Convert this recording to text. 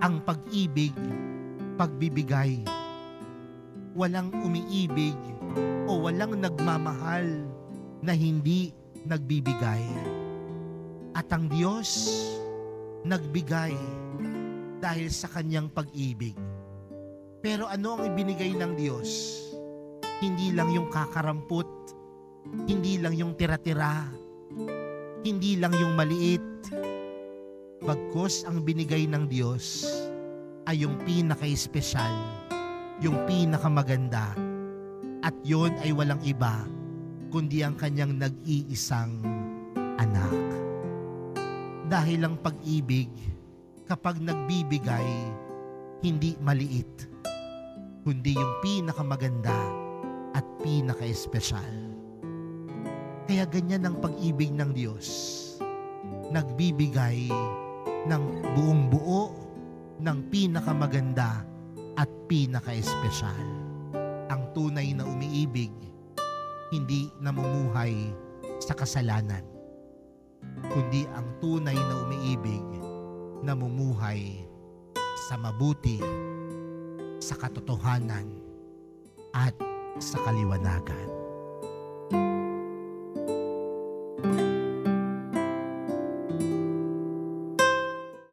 Ang pag-ibig, pagbibigay. Walang umiibig o walang nagmamahal na hindi nagbibigay. At ang Diyos nagbigay dahil sa kanyang pag-ibig. Pero ano ang ibinigay ng Diyos? Hindi lang yung kakarampot, hindi lang yung tira-tira, hindi lang yung maliit. Bagkus ang binigay ng Diyos ay yung pinaka-espesyal, yung pinakamaganda, at yun ay walang iba kundi ang kanyang nag-iisang anak. Dahil ang pag-ibig, kapag nagbibigay, hindi maliit, kundi yung pinakamaganda at pinaka-espesyal. Kaya ganyan ang pag-ibig ng Diyos. Nagbibigay ng buong buo, ng pinakamaganda at pinaka-espesyal. Ang tunay na umiibig, hindi namumuhay sa kasalanan, kundi ang tunay na umiibig, namumuhay sa mabuti, sa katotohanan, at sa kaliwanagan.